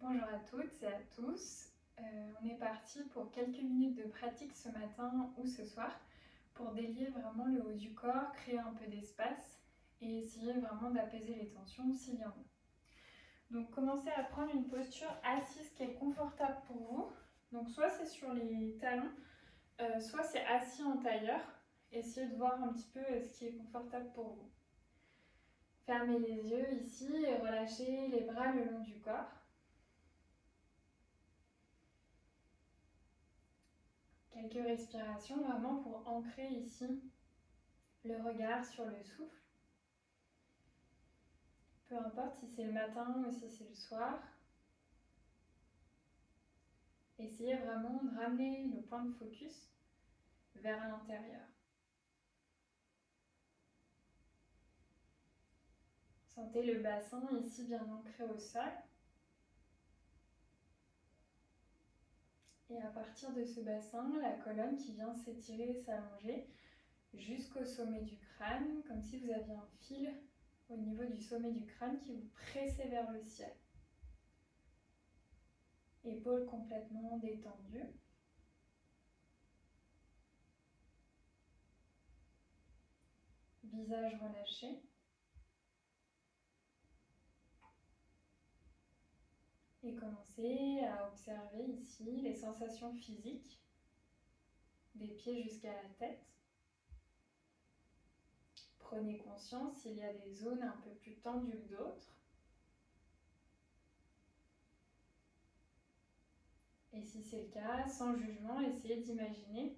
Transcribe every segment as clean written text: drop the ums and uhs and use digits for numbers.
Bonjour à toutes et à tous. On est parti pour quelques minutes de pratique ce matin ou ce soir pour délier vraiment le haut du corps, créer un peu d'espace et essayer vraiment d'apaiser les tensions s'il y en a. Donc commencez à prendre une posture assise qui est confortable pour vous. Donc soit c'est sur les talons, soit c'est assis en tailleur. Essayez de voir un petit peu ce qui est confortable pour vous. Fermez les yeux ici et relâchez les bras le long du corps. Quelques respirations vraiment pour ancrer ici le regard sur le souffle. Peu importe si c'est le matin ou si c'est le soir. Essayez vraiment de ramener le point de focus vers l'intérieur. Sentez le bassin ici bien ancré au sol. Et à partir de ce bassin, la colonne qui vient s'étirer et s'allonger jusqu'au sommet du crâne, comme si vous aviez un fil au niveau du sommet du crâne qui vous pressait vers le ciel. Épaules complètement détendues. Visage relâché. Et commencez à observer ici les sensations physiques des pieds jusqu'à la tête. Prenez conscience s'il y a des zones un peu plus tendues que d'autres. Et si c'est le cas, sans jugement, essayez d'imaginer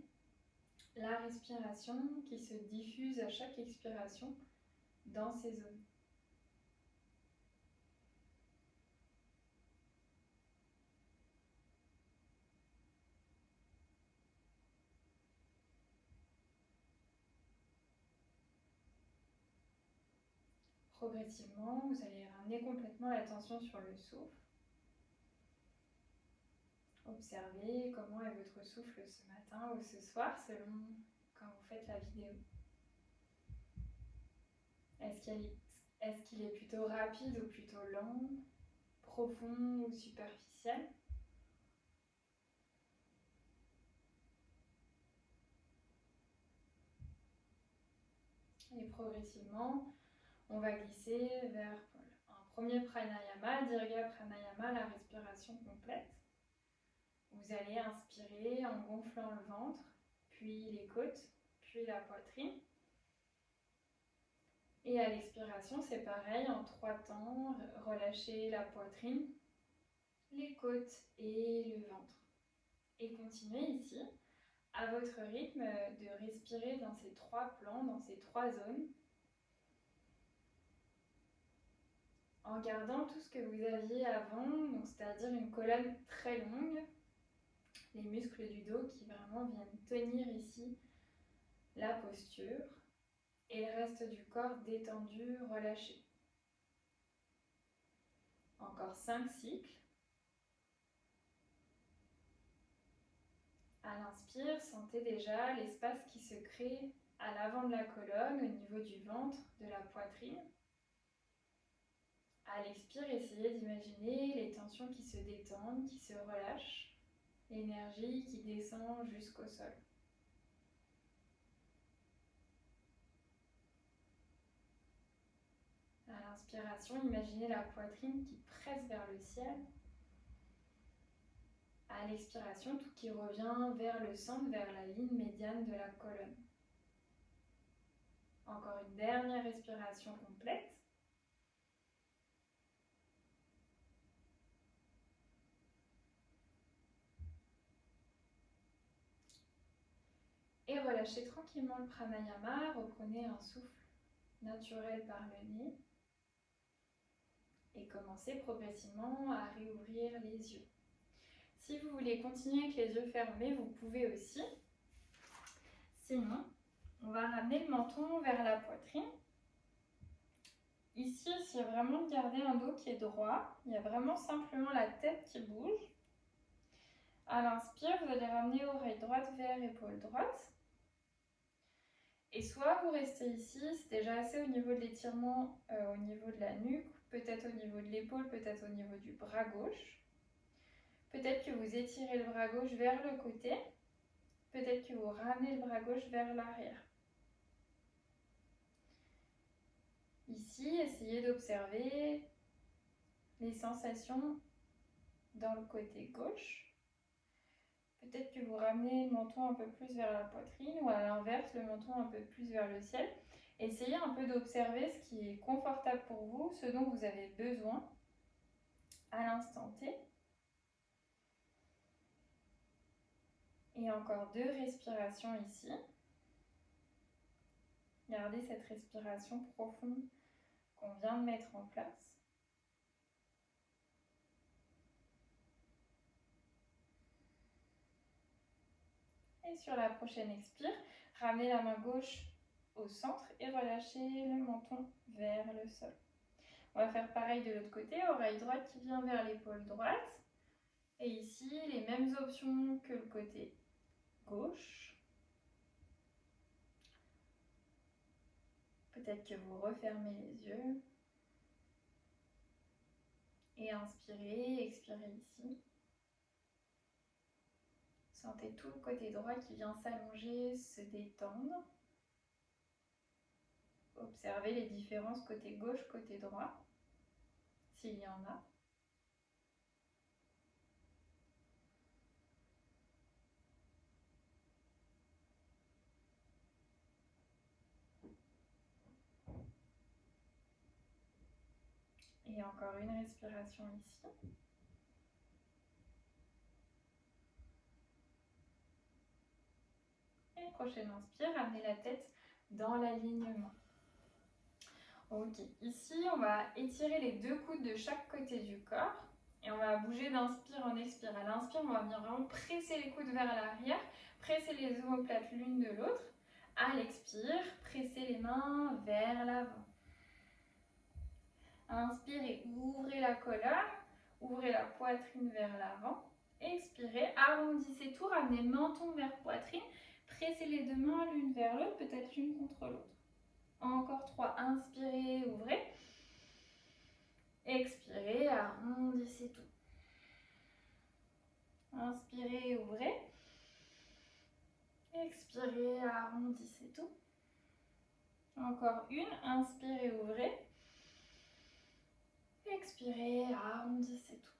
la respiration qui se diffuse à chaque expiration dans ces zones. Progressivement, vous allez ramener complètement l'attention sur le souffle. Observez comment est votre souffle ce matin ou ce soir selon quand vous faites la vidéo. Est-ce qu'il est plutôt rapide ou plutôt lent, profond ou superficiel? Et progressivement, on va glisser vers un premier pranayama, dirga pranayama, la respiration complète. Vous allez inspirer en gonflant le ventre, puis les côtes, puis la poitrine. Et à l'expiration, c'est pareil, en 3 temps, relâchez la poitrine, les côtes et le ventre. Et continuez ici, à votre rythme, de respirer dans ces 3 plans, dans ces 3 zones, en gardant tout ce que vous aviez avant, donc c'est-à-dire une colonne très longue, les muscles du dos qui vraiment viennent tenir ici la posture, et le reste du corps détendu, relâché. Encore 5 cycles. À l'inspire, sentez déjà l'espace qui se crée à l'avant de la colonne, au niveau du ventre, de la poitrine. À l'expire, essayez d'imaginer les tensions qui se détendent, qui se relâchent, l'énergie qui descend jusqu'au sol. À l'inspiration, imaginez la poitrine qui presse vers le ciel. À l'expiration, tout qui revient vers le centre, vers la ligne médiane de la colonne. Encore une dernière respiration complète. Et relâchez tranquillement le pranayama. Reprenez un souffle naturel par le nez. Et commencez progressivement à réouvrir les yeux. Si vous voulez continuer avec les yeux fermés, vous pouvez aussi. Sinon, on va ramener le menton vers la poitrine. Ici, essayez vraiment de garder un dos qui est droit. Il y a vraiment simplement la tête qui bouge. À l'inspire, vous allez ramener oreille droite vers épaule droite. Et soit vous restez ici, c'est déjà assez au niveau de l'étirement, au niveau de la nuque, peut-être au niveau de l'épaule, peut-être au niveau du bras gauche. Peut-être que vous étirez le bras gauche vers le côté. Peut-être que vous ramenez le bras gauche vers l'arrière. Ici, essayez d'observer les sensations dans le côté gauche. Peut-être que vous ramenez le menton un peu plus vers la poitrine ou à l'inverse, le menton un peu plus vers le ciel. Essayez un peu d'observer ce qui est confortable pour vous, ce dont vous avez besoin à l'instant T. Et encore 2 respirations ici. Gardez cette respiration profonde qu'on vient de mettre en place. Et sur la prochaine expire, ramenez la main gauche au centre et relâchez le menton vers le sol. On va faire pareil de l'autre côté, oreille droite qui vient vers l'épaule droite. Et ici, les mêmes options que le côté gauche. Peut-être que vous refermez les yeux. Et inspirez, expirez ici. Sentez tout le côté droit qui vient s'allonger, se détendre. Observez les différences côté gauche, côté droit, s'il y en a. Et encore une respiration ici. Et prochaine inspire, ramenez la tête dans l'alignement. Ok, ici on va étirer les 2 coudes de chaque côté du corps et on va bouger d'inspire en expire. À l'inspire, on va venir vraiment presser les coudes vers l'arrière, presser les omoplates l'une de l'autre. À l'expire, pressez les mains vers l'avant. Inspirez, ouvrez la colonne, ouvrez la poitrine vers l'avant. Expirez, arrondissez tout, ramenez menton vers poitrine, pressez les 2 mains l'une vers l'autre, peut-être l'une contre l'autre. Encore 3, inspirez, ouvrez. Expirez, arrondissez tout. Inspirez, ouvrez. Expirez, arrondissez tout. Encore une, inspirez, ouvrez. Expirez, arrondissez tout.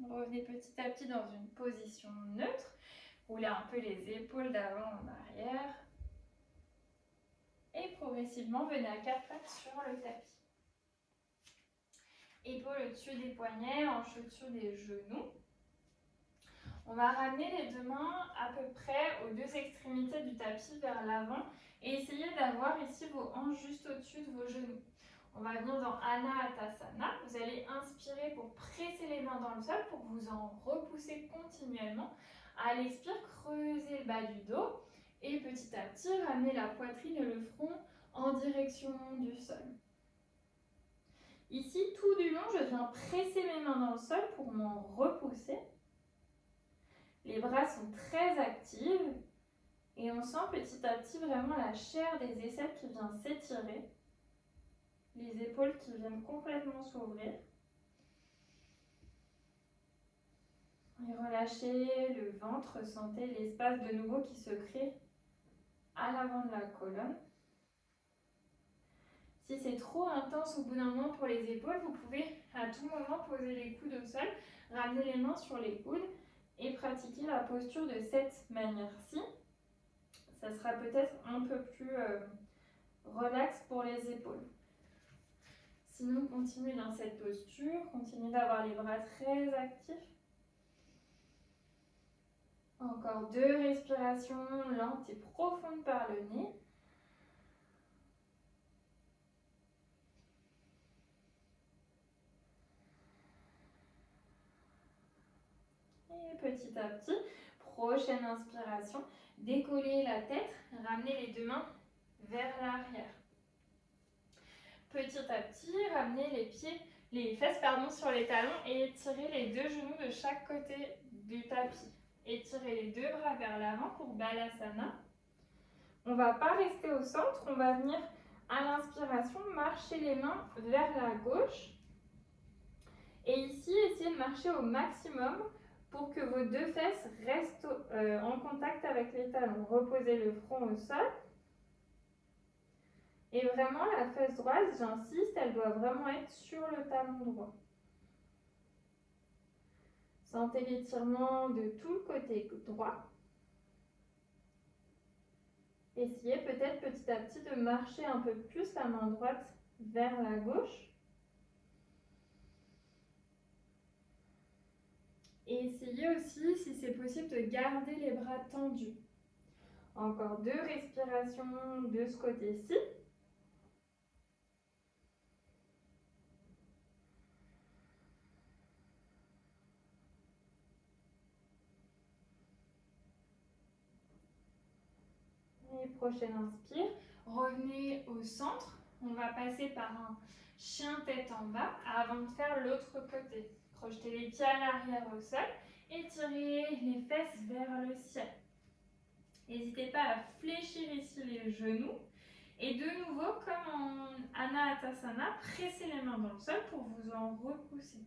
Revenez petit à petit dans une position neutre. Roulez un peu les épaules d'avant en arrière. Et progressivement, venez à 4 pattes sur le tapis. Épaules au-dessus des poignets, hanches au-dessus des genoux. On va ramener les 2 mains à peu près aux 2 extrémités du tapis vers l'avant et essayez d'avoir ici vos hanches juste au-dessus de vos genoux. On va venir dans Anahatasana. Vous allez inspirer pour presser les mains dans le sol pour vous en repousser continuellement. À l'expire, creusez le bas du dos et petit à petit, ramenez la poitrine et le front en direction du sol. Ici, tout du long, je viens presser mes mains dans le sol pour m'en repousser. Les bras sont très actifs et on sent petit à petit vraiment la chair des aisselles qui vient s'étirer. Les épaules qui viennent complètement s'ouvrir. Et relâchez le ventre, sentez l'espace de nouveau qui se crée à l'avant de la colonne. Si c'est trop intense au bout d'un moment pour les épaules, vous pouvez à tout moment poser les coudes au sol, ramener les mains sur les coudes et pratiquer la posture de cette manière-ci. Ça sera peut-être un peu plus relax pour les épaules. Sinon, continuez dans cette posture, continuez d'avoir les bras très actifs. Encore 2 respirations lentes et profondes par le nez. Et petit à petit, prochaine inspiration, décollez la tête, ramenez les 2 mains vers l'arrière. Petit à petit, ramenez les fesses sur les talons et étirez les 2 genoux de chaque côté du tapis. Étirez les 2 bras vers l'avant pour Balasana. On ne va pas rester au centre, on va venir à l'inspiration marcher les mains vers la gauche. Et ici, marcher au maximum pour que vos deux fesses restent en contact avec les talons. Reposez le front au sol. Et vraiment, la fesse droite, j'insiste, elle doit vraiment être sur le talon droit. Sentez l'étirement de tout le côté droit. Essayez peut-être petit à petit de marcher un peu plus la main droite vers la gauche. Et essayez aussi, si c'est possible, de garder les bras tendus. Encore 2 respirations de ce côté-ci. Et prochaine inspire, revenez au centre. On va passer par un chien tête en bas avant de faire l'autre côté. Projetez les pieds à l'arrière au sol, étirez les fesses vers le ciel. N'hésitez pas à fléchir ici les genoux. Et de nouveau, comme en Anahatasana, pressez les mains dans le sol pour vous en repousser.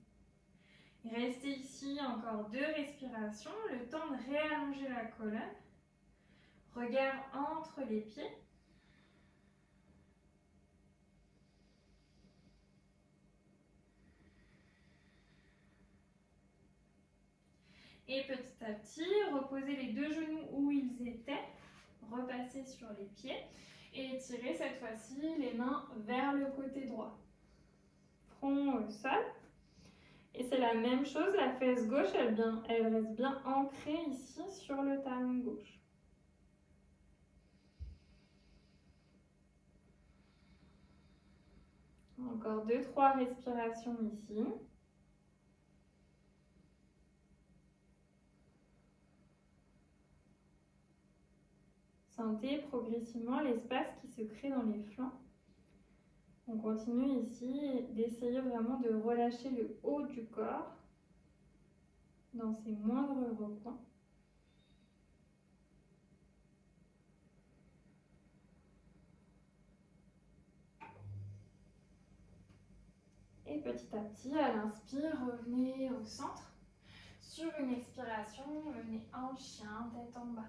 Restez ici encore 2 respirations, le temps de réallonger la colonne. Regard entre les pieds. Et petit à petit, reposez les 2 genoux où ils étaient. Repassez sur les pieds. Et étirez cette fois-ci les mains vers le côté droit. Front au sol. Et c'est la même chose, la fesse gauche, elle reste bien ancrée ici sur le talon gauche. Encore 2-3 respirations ici. Sentez progressivement l'espace qui se crée dans les flancs. On continue ici d'essayer vraiment de relâcher le haut du corps dans ses moindres recoins. Et petit à petit, à l'inspire, revenez au centre. Sur une expiration, venez en chien, tête en bas.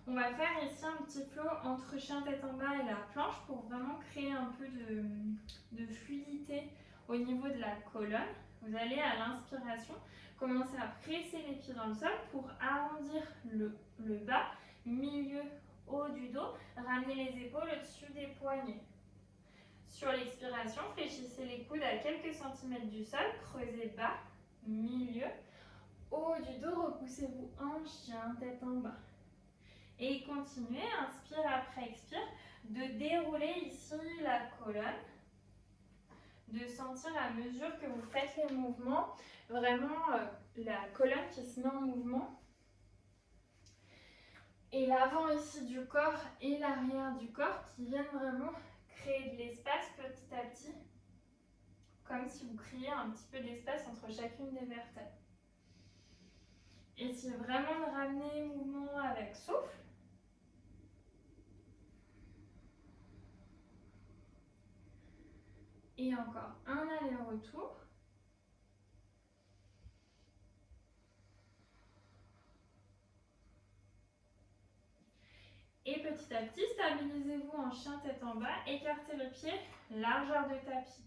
On va faire ici un petit flow entre chien tête en bas et la planche pour vraiment créer un peu de fluidité au niveau de la colonne. Vous allez à l'inspiration commencer à presser les pieds dans le sol pour arrondir le bas, milieu, haut du dos. Ramenez les épaules au-dessus des poignets. Sur l'expiration, fléchissez les coudes à quelques centimètres du sol, creusez bas, milieu, haut du dos, repoussez-vous en chien, tête en bas. Et continuez, inspire après expire, de dérouler ici la colonne, de sentir à mesure que vous faites les mouvements, vraiment la colonne qui se met en mouvement. Et l'avant ici du corps et l'arrière du corps qui viennent vraiment créer de l'espace petit à petit, comme si vous créiez un petit peu d'espace entre chacune des vertèbres. Essayez vraiment de ramener le mouvement avec souffle. Et encore un aller-retour. Et petit à petit, stabilisez-vous en chien tête en bas, écartez le pied, largeur de tapis.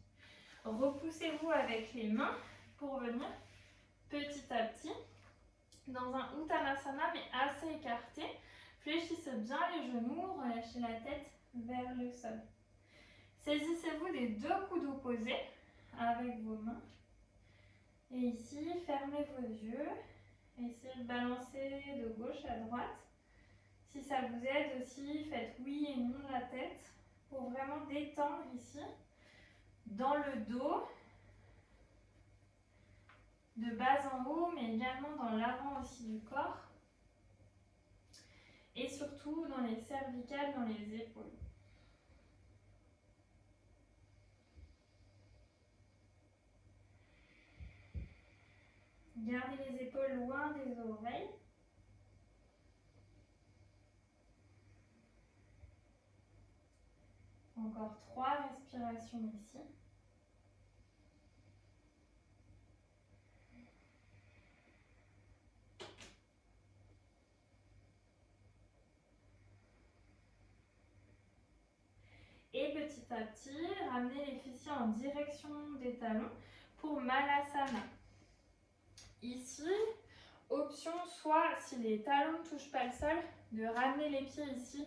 Repoussez-vous avec les mains pour venir petit à petit dans un Uttanasana mais assez écarté. Fléchissez bien les genoux, relâchez la tête vers le sol. Saisissez-vous des 2 coudes opposés avec vos mains. Et ici, fermez vos yeux. Essayez de balancer de gauche à droite. Si ça vous aide aussi, faites oui et non de la tête pour vraiment détendre ici, dans le dos, de bas en haut, mais également dans l'avant aussi du corps. Et surtout dans les cervicales, dans les épaules. Gardez les épaules loin des oreilles. Encore 3 respirations ici. petit à petit, ramenez les fessiers en direction des talons pour Malasana. Ici, option soit, si les talons ne touchent pas le sol, de ramener les pieds ici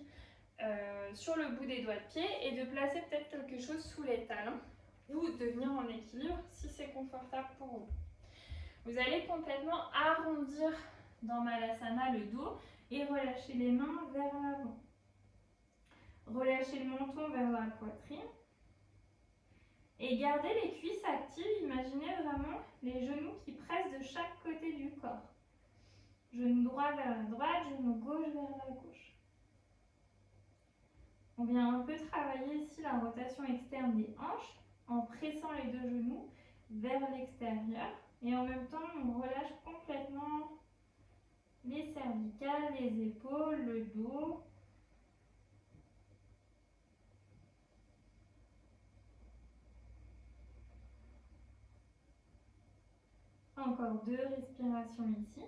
sur le bout des doigts de pied et de placer peut-être quelque chose sous les talons ou de venir en équilibre si c'est confortable pour vous. Vous allez complètement arrondir dans Malasana le dos et relâcher les mains vers l'avant. Relâchez le menton vers la poitrine. Et gardez les cuisses actives. Imaginez vraiment les genoux qui pressent de chaque côté du corps. Genou droit vers la droite, genou gauche vers la gauche. On vient un peu travailler ici la rotation externe des hanches en pressant les deux genoux vers l'extérieur. Et en même temps, on relâche complètement les cervicales, les épaules, le dos. Encore 2 respirations ici.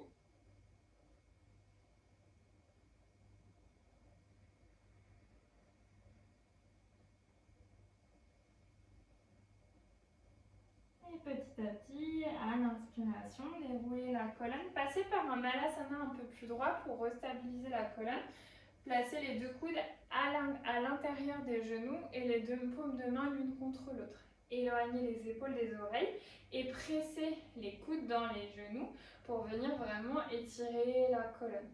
Et petit à petit, à l'inspiration, déroulez la colonne. Passez par un Malasana un peu plus droit pour restabiliser la colonne. Placez les deux coudes à l'intérieur des genoux et les deux paumes de main l'une contre l'autre. Éloignez les épaules des oreilles et pressez les coudes dans les genoux pour venir vraiment étirer la colonne.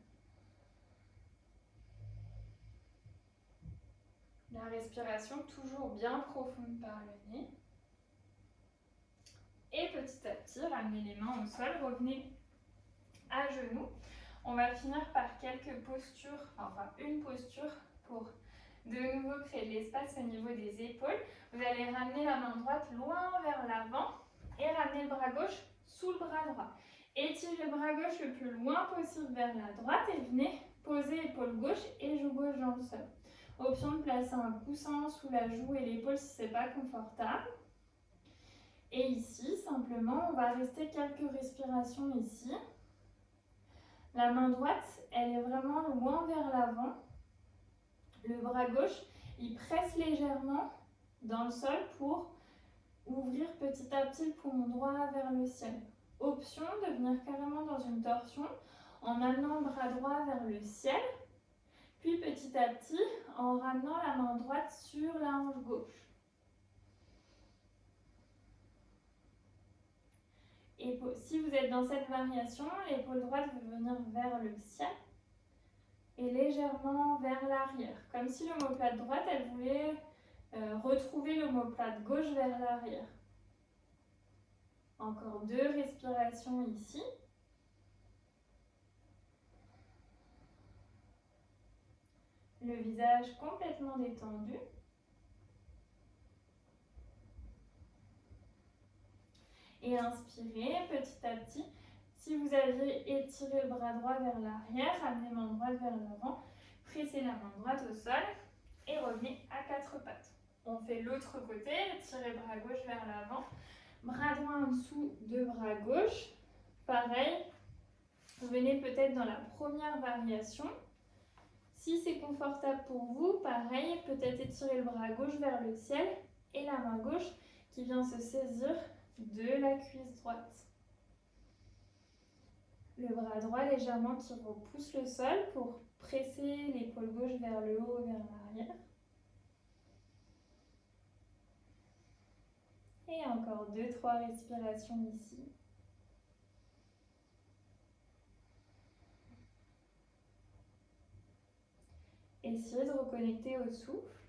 La respiration toujours bien profonde par le nez. Et petit à petit, ramenez les mains au sol, revenez à genoux. On va finir par quelques postures, enfin une posture pour de nouveau créer de l'espace au niveau des épaules. Vous allez ramener la main droite loin vers l'avant et ramener le bras gauche sous le bras droit. Étirez le bras gauche le plus loin possible vers la droite et venez poser épaule gauche et joue gauche dans le sol. Option de placer un coussin sous la joue et l'épaule si ce n'est pas confortable. Et ici, simplement, on va rester quelques respirations ici. La main droite, elle est vraiment loin vers l'avant. Le bras gauche, il presse légèrement dans le sol pour ouvrir petit à petit le poumon droit vers le ciel. Option de venir carrément dans une torsion en amenant le bras droit vers le ciel, puis petit à petit en ramenant la main droite sur la hanche gauche. Et si vous êtes dans cette variation, l'épaule droite va venir vers le ciel et légèrement vers l'arrière, comme si l'omoplate droite, elle voulait retrouver l'omoplate gauche vers l'arrière. Encore 2 respirations ici. Le visage complètement détendu. Et inspirez petit à petit. Si vous avez étiré le bras droit vers l'arrière, ramenez main droite vers l'avant, pressez la main droite au sol et revenez à 4 pattes. On fait l'autre côté, étirez bras gauche vers l'avant, bras droit en dessous de bras gauche. Pareil, vous venez peut-être dans la première variation. Si c'est confortable pour vous, pareil, peut-être étirer le bras gauche vers le ciel et la main gauche qui vient se saisir de la cuisse droite. Le bras droit légèrement qui repousse le sol pour presser l'épaule gauche vers le haut, vers l'arrière. Et encore 2-3 respirations ici. Essayez de reconnecter au souffle,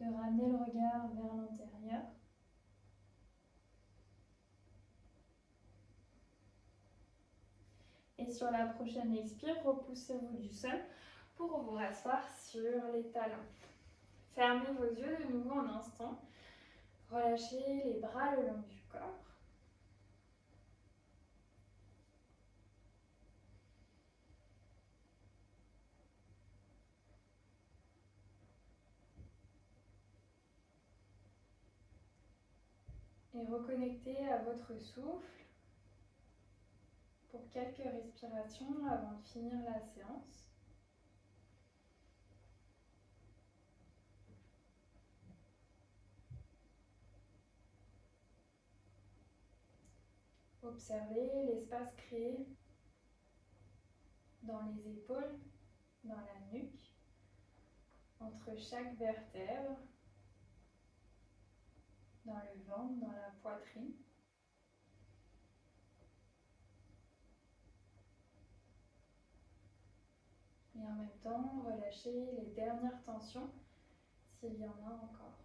de ramener le regard vers l'intérieur. Et sur la prochaine expire, repoussez-vous du sol pour vous rasseoir sur les talons. Fermez vos yeux de nouveau un instant. Relâchez les bras le long du corps. Et reconnectez à votre souffle pour quelques respirations avant de finir la séance. Observez l'espace créé dans les épaules, dans la nuque, entre chaque vertèbre, dans le ventre, dans la poitrine. Et en même temps, relâchez les dernières tensions s'il y en a encore.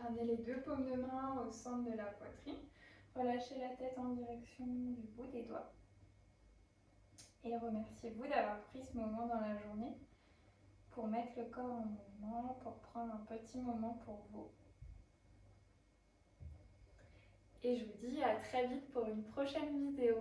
Ramenez les deux paumes de main au centre de la poitrine. Relâchez la tête en direction du bout des doigts. Et remerciez-vous d'avoir pris ce moment dans la journée pour mettre le corps en mouvement, pour prendre un petit moment pour vous. Et je vous dis à très vite pour une prochaine vidéo.